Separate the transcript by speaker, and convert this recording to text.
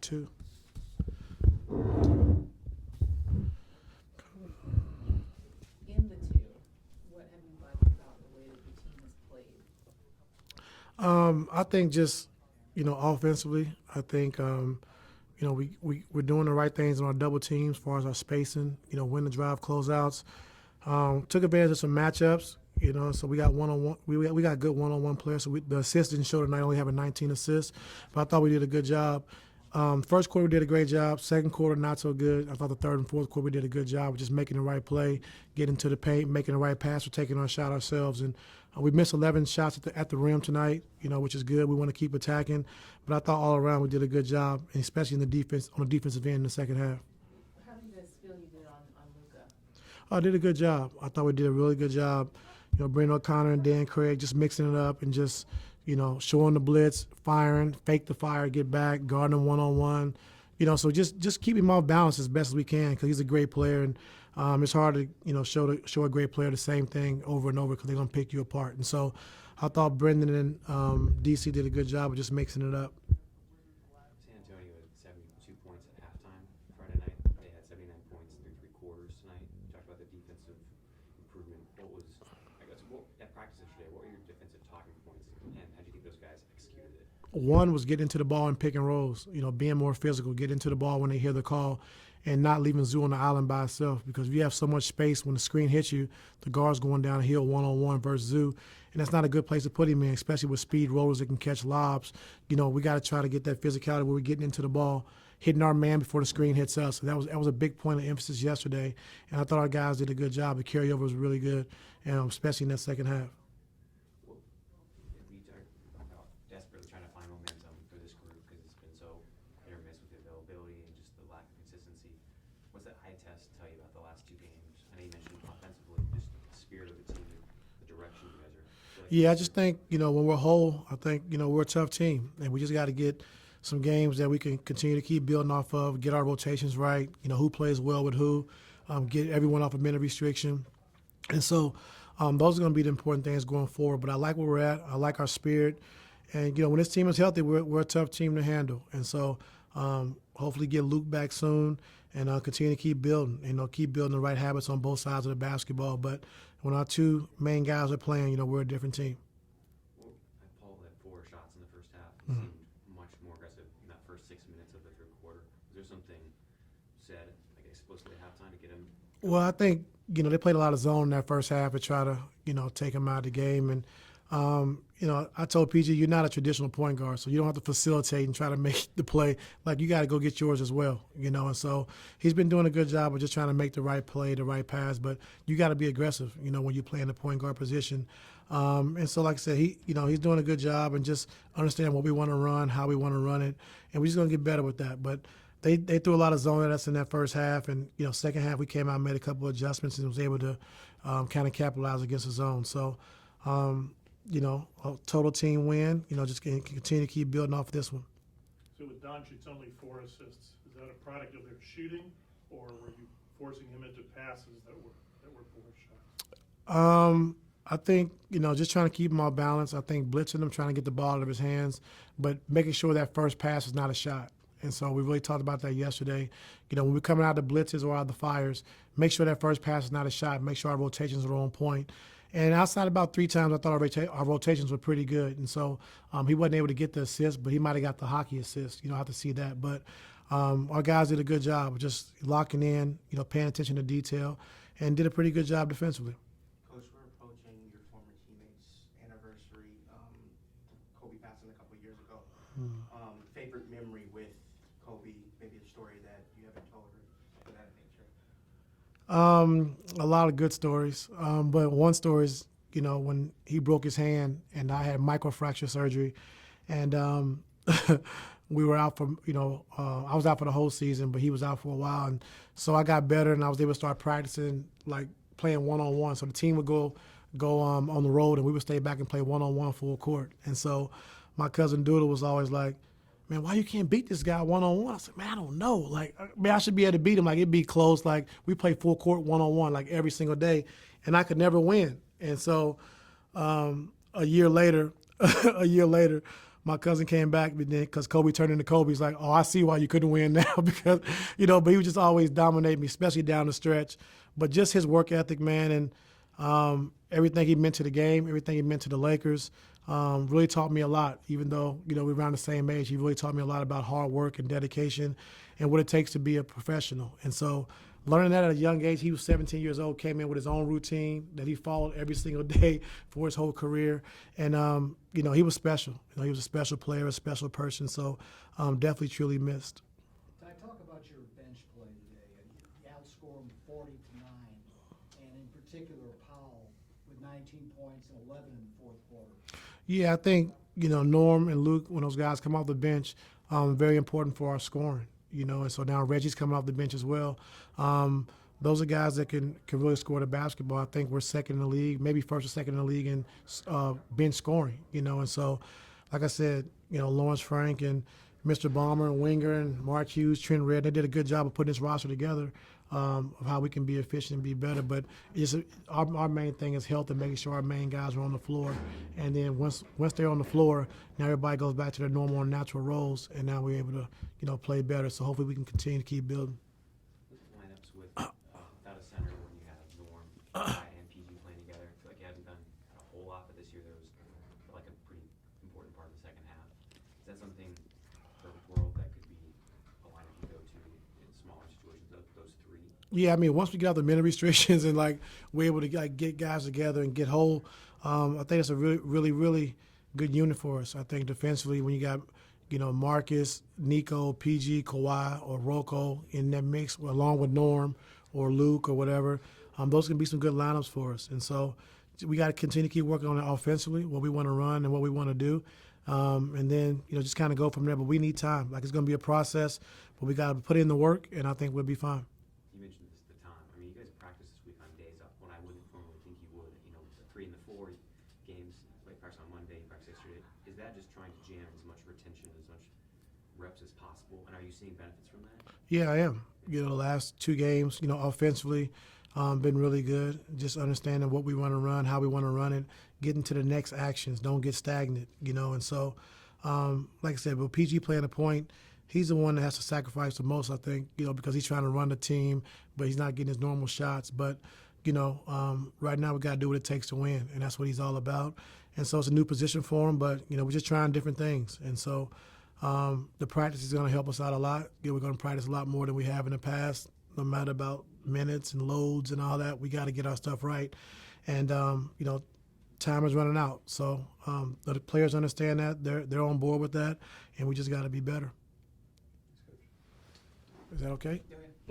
Speaker 1: two.
Speaker 2: In the two, what have you liked about the way that your team has played?
Speaker 1: I think just, offensively, I think, we're doing the right things on our double teams as far as our spacing, win the drive closeouts. Took advantage of some matchups, so we got one-on-one. We got good one-on-one players. So the assists didn't show tonight, only having 19 assists, but I thought we did a good job. First quarter we did a great job. Second quarter not so good. I thought the third and fourth quarter we did a good job of just making the right play, getting to the paint, making the right pass, or taking our shot ourselves. And we missed 11 shots at the rim tonight, which is good. We want to keep attacking, but I thought all around we did a good job, and especially in the defense on the defensive end in the second half.
Speaker 2: How do you guys feel you did on Luka?
Speaker 1: I did a good job. I thought we did a really good job. Brandon O'Connor and Dan Craig just mixing it up and just, showing the blitz, firing, fake the fire, get back, guarding him one-on-one. So just keep him off balance as best as we can because he's a great player. And it's hard to, show a great player the same thing over and over because they're going to pick you apart. And so I thought Brendan and DC did a good job of just mixing it up.
Speaker 3: San Antonio had 72 points at halftime Friday night. They had 79 points through three quarters tonight. You talked about the defensive improvement. At practice yesterday, what were your defensive talking points, and how do you think those guys executed it?
Speaker 1: One was getting into the ball and pick and rolls, being more physical, get into the ball when they hear the call, and not leaving Zoo on the island by itself. Because if you have so much space when the screen hits you, the guard's going downhill one-on-one versus Zoo, and that's not a good place to put him in, especially with speed rollers that can catch lobs. We got to try to get that physicality where we're getting into the ball, hitting our man before the screen hits us. So that was a big point of emphasis yesterday, and I thought our guys did a good job. The carryover was really good, and especially in that second half.
Speaker 3: Well, we talk about desperately trying to find momentum for this group because it's been so hit or miss with the availability and just the lack of consistency. What's that eye test tell you about the last two games? I know you mentioned offensively, just the spirit of the team, the direction you guys are playing.
Speaker 1: Yeah, I just think, when we're whole, I think, we're a tough team. And we just got to get some games that we can continue to keep building off of, get our rotations right, who plays well with who, get everyone off a minute restriction. And so those are going to be the important things going forward. But I like where we're at. I like our spirit. And, when this team is healthy, we're a tough team to handle. And so hopefully get Luke back soon and continue to keep building, keep building the right habits on both sides of the basketball. But when our two main guys are playing, we're a different team.
Speaker 3: Well, Paul had 4 shots in the first half.
Speaker 1: Mm-hmm.
Speaker 3: Seemed much more aggressive in that first 6 minutes of the third quarter. Was there something said, explicitly at halftime to get him?
Speaker 1: Well, I think, they played a lot of zone in that first half to try to, take him out of the game. And, I told PG, you're not a traditional point guard, so you don't have to facilitate and try to make the play. Like, you got to go get yours as well, And so he's been doing a good job of just trying to make the right play, the right pass. But you got to be aggressive, when you play in the point guard position. And so, like I said, he's doing a good job and just understand what we want to run, how we want to run it. And we're just going to get better with that. But they threw a lot of zone at us in that first half, and second half we came out and made a couple of adjustments and was able to kind of capitalize against the zone. So, a total team win. Just continue to keep building off this one.
Speaker 4: So with Doncic's only 4 assists, is that a product of their shooting, or were you forcing him into passes that were poor shots?
Speaker 1: I think, just trying to keep him off balance. I think blitzing him, trying to get the ball out of his hands, but making sure that first pass is not a shot. And so we really talked about that yesterday. When we're coming out of the blitzes or out of the fires, make sure that first pass is not a shot. Make sure our rotations are on point. And outside about 3 times, I thought our rotations were pretty good. And so he wasn't able to get the assist, but he might have got the hockey assist. I have to see that. But our guys did a good job of just locking in, paying attention to detail, and did a pretty good job defensively.
Speaker 5: Coach, we're approaching your former teammate's anniversary. Kobe passing a couple of years ago. Favorite memory with Kobe, maybe a story that you haven't told or something of that nature?
Speaker 1: A lot of good stories. But one story is, when he broke his hand and I had microfracture surgery, and we were out for, I was out for the whole season, but he was out for a while. And so I got better and I was able to start practicing, like playing one-on-one. So the team would go on the road and we would stay back and play one-on-one full court. And so my cousin Doodle was always like, man, why you can't beat this guy one-on-one? I said, man, I don't know. Like, man, I should be able to beat him. Like, it'd be close. Like, we play full court one-on-one, like, every single day, and I could never win. And so a year later, my cousin came back because Kobe turned into Kobe. He's like, oh, I see why you couldn't win now because, but he would just always dominate me, especially down the stretch. But just his work ethic, man, and everything he meant to the game, everything he meant to the Lakers, really taught me a lot. Even though, we're around the same age, he really taught me a lot about hard work and dedication and what it takes to be a professional. And so learning that at a young age, he was 17 years old, came in with his own routine that he followed every single day for his whole career. And, he was special. He was a special player, a special person. So definitely, truly missed.
Speaker 6: Ty, talk about your bench play today. You outscored them 40-9, and in particular, Powell with 19 points and 11 in the fourth quarter.
Speaker 1: Yeah, I think, Norm and Luke, when those guys come off the bench, very important for our scoring. And so now Reggie's coming off the bench as well. Those are guys that can really score the basketball. I think we're second in the league, maybe first or second in the league in bench scoring, And so, like I said, Lawrence Frank and Mr. Balmer and Winger and Mark Hughes, Trent Red, they did a good job of putting this roster together of how we can be efficient and be better. But our main thing is health and making sure our main guys are on the floor. And then once they're on the floor, now everybody goes back to their normal and natural roles, and now we're able to, play better. So hopefully we can continue to keep building.
Speaker 3: Lineups without a center when you have Norm and PG playing together. I feel like you haven't done a whole lot, but this year there was like a pretty important part of the second half. Is that something perfect world that could be a lineup you go to in smaller situations, those three?
Speaker 1: Yeah, I mean, once we get out the minute restrictions and we're able to get guys together and get whole, I think it's a really, really, really good unit for us. I think defensively, when you got Marcus, Nico, PG, Kawhi, or Rocco in that mix, along with Norm or Luke or whatever, those can be some good lineups for us. And so we got to continue to keep working on it offensively, what we want to run and what we want to do. And then, just kind of go from there. But we need time. It's going to be a process, but we got to put in the work, and I think we'll be fine.
Speaker 3: You mentioned the time. I mean, you guys practice this week on days off when I wouldn't normally think you would. The 3 and the 4 games, like practice on Monday, practice yesterday. Is that just trying to jam as much retention, as much reps as possible? And are you seeing benefits from that?
Speaker 1: Yeah, I am. The last 2 games, offensively, been really good. Just understanding what we want to run, how we want to run it, getting to the next actions. Don't get stagnant, And so, like I said, with PG playing the point, he's the one that has to sacrifice the most, I think, because he's trying to run the team, but he's not getting his normal shots. But, right now we got to do what it takes to win, and that's what he's all about. And so it's a new position for him, but, we're just trying different things. And so the practice is going to help us out a lot. We're going to practice a lot more than we have in the past, no matter about minutes and loads and all that. We got to get our stuff right. And, time is running out. So the players understand that. They're on board with that, and we just got to be better. Is that okay?
Speaker 5: Yeah,